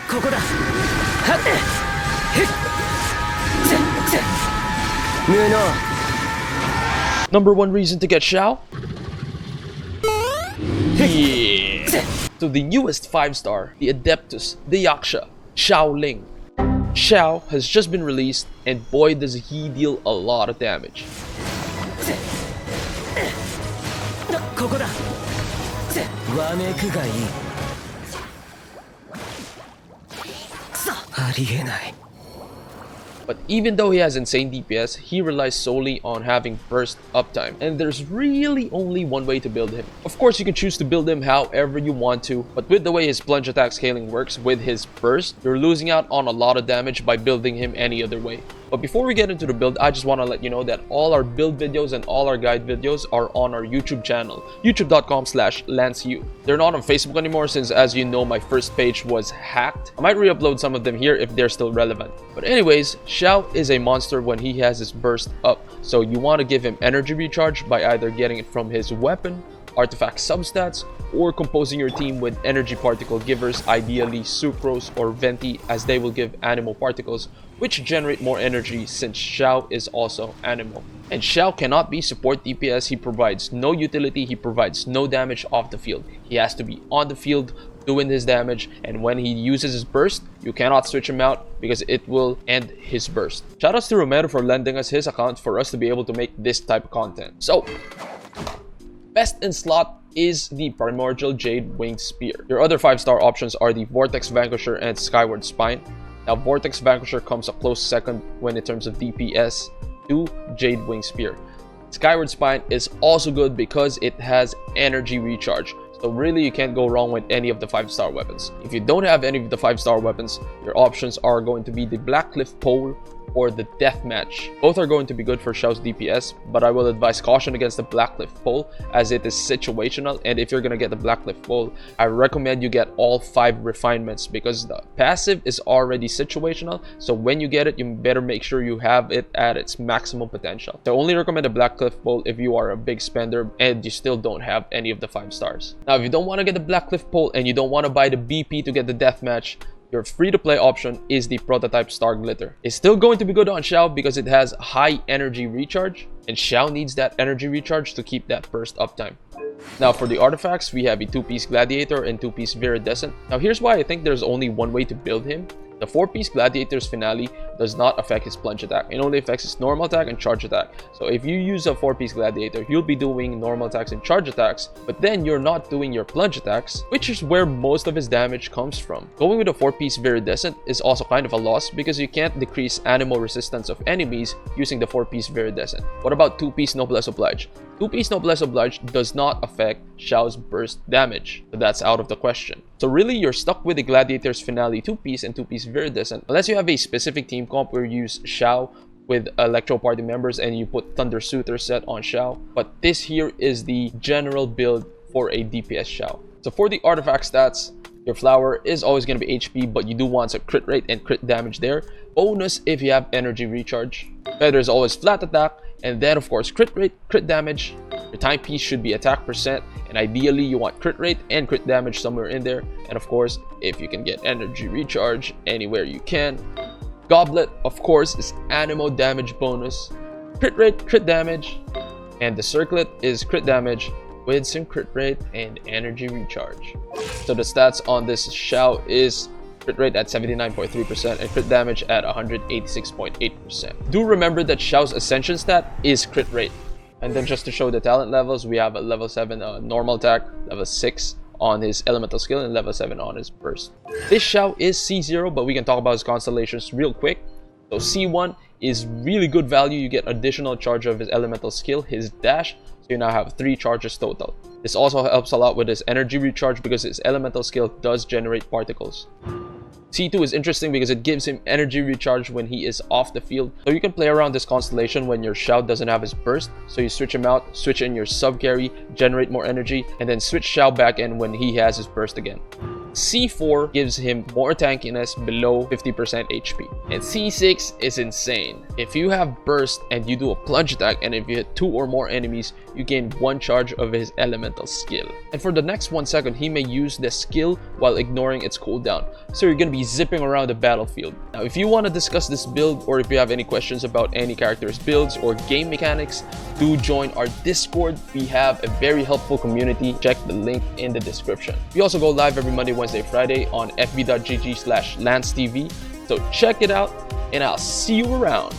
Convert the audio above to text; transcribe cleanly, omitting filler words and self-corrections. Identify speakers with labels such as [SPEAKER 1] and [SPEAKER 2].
[SPEAKER 1] ここだ。はっ。無能。
[SPEAKER 2] Number one reason to get Xiao? Yeah. So the newest 5-star, the Adeptus, the Yaksha, Xiao Ling. Xiao has just been released, and boy does he deal a lot of damage.
[SPEAKER 1] ここだ。わめくがいい。くそ。ありえない。
[SPEAKER 2] But even though he has insane DPS, he relies solely on having burst uptime, and there's really only one way to build him. Of course, you can choose to build him however you want to, but with the way his plunge attack scaling works with his burst, you're losing out on a lot of damage by building him any other way. But before we get into the build, I just want to let you know that all our build videos and all our guide videos are on our YouTube channel, youtube.com/LanceU. They're not on Facebook anymore since, as you know, my first page was hacked. I might re-upload some of them here if they're still relevant. But anyways, Xiao is a monster when he has his burst up, so you want to give him energy recharge by either getting it from his weapon, artifact substats, or composing your team with energy particle givers, ideally Sucrose or Venti, as they will give animal particles, which generate more energy since Xiao is also animal. And Xiao cannot be support DPS, he provides no utility, he provides no damage off the field. He has to be on the field doing his damage, and when he uses his burst, you cannot switch him out because it will end his burst. Shoutouts to Romero for lending us his account for us to be able to make this type of content. So, best in slot is the Primordial Jade Winged Spear. Your other 5-star options are the Vortex Vanquisher and Skyward Spine. Now, Vortex Vanquisher comes a close second when in terms of DPS to Jade Winged Spear. Skyward Spine is also good because it has energy recharge. So really, you can't go wrong with any of the 5-star weapons. If you don't have any of the 5-star weapons, your options are going to be the Blackcliff Pole or the Deathmatch. Both are going to be good for Xiao's DPS, but I will advise caution against the Blackcliff Pole as it is situational, and if you're gonna get the Blackcliff Pole, I recommend you get all 5 refinements because the passive is already situational, so when you get it, you better make sure you have it at its maximum potential. I only recommend the Blackcliff Pole if you are a big spender and you still don't have any of the 5 stars. Now, if you don't want to get the Blackcliff Pole and you don't want to buy the BP to get the Deathmatch, your free-to-play option is the Prototype Star Glitter. It's still going to be good on Xiao because it has high energy recharge, and Xiao needs that energy recharge to keep that burst uptime. Now, for the artifacts, we have a 2-piece Gladiator and 2-piece Viridescent. Now, here's why I think there's only one way to build him. The 4-piece Gladiator's Finale does not affect his plunge attack. It only affects his normal attack and charge attack. So if you use a 4-piece Gladiator, you'll be doing normal attacks and charge attacks, but then you're not doing your plunge attacks, which is where most of his damage comes from. Going with a 4-piece Viridescent is also kind of a loss because you can't decrease animal resistance of enemies using the 4-piece Viridescent. What about 2-piece Noblesse Oblige? 2-piece Noblesse Oblige does not affect Xiao's burst damage, so that's out of the question. So really, you're stuck with the Gladiator's Finale 2-piece and 2-piece Viridescent unless you have a specific team comp where you use Xiao with Electro Party members and you put Thunder Suitor set on Xiao. But this here is the general build for a DPS Xiao. So for the artifact stats, your flower is always going to be HP, but you do want some crit rate and crit damage there. Bonus if you have energy recharge. Feather is always flat attack, and then of course crit rate, crit damage. Your timepiece should be attack percent, and ideally you want crit rate and crit damage somewhere in there. And of course, if you can get energy recharge anywhere you can. Goblet, of course, is animal damage bonus, crit rate, crit damage, and the circlet is crit damage with some crit rate and energy recharge. So the stats on this Xiao is crit rate at 79.3% and crit damage at 186.8%. Do remember that Xiao's ascension stat is crit rate. And then just to show the talent levels, we have a level 7 normal attack, level 6 on his elemental skill, and level 7 on his burst. This Xiao is C0, but we can talk about his constellations real quick. So C1 is really good value. You get additional charge of his elemental skill, his dash, so you now have 3 charges total. This also helps a lot with his energy recharge because his elemental skill does generate particles. C2 is interesting because it gives him energy recharge when he is off the field. So you can play around this constellation when your Xiao doesn't have his burst. So you switch him out, switch in your sub carry, generate more energy, and then switch Xiao back in when he has his burst again. C4 gives him more tankiness below 50% HP. And C6 is insane. If you have burst and you do a plunge attack, and if you hit 2 or more enemies, you gain 1 charge of his elemental skill. And for the next 1 second, he may use the skill while ignoring its cooldown. So you're gonna be zipping around the battlefield. Now, if you want to discuss this build, or if you have any questions about any character's builds or game mechanics, do join our Discord. We have a very helpful community. Check the link in the description. We also go live every Monday, Wednesday, Friday on fb.gg/LanceTV. So check it out, and I'll see you around.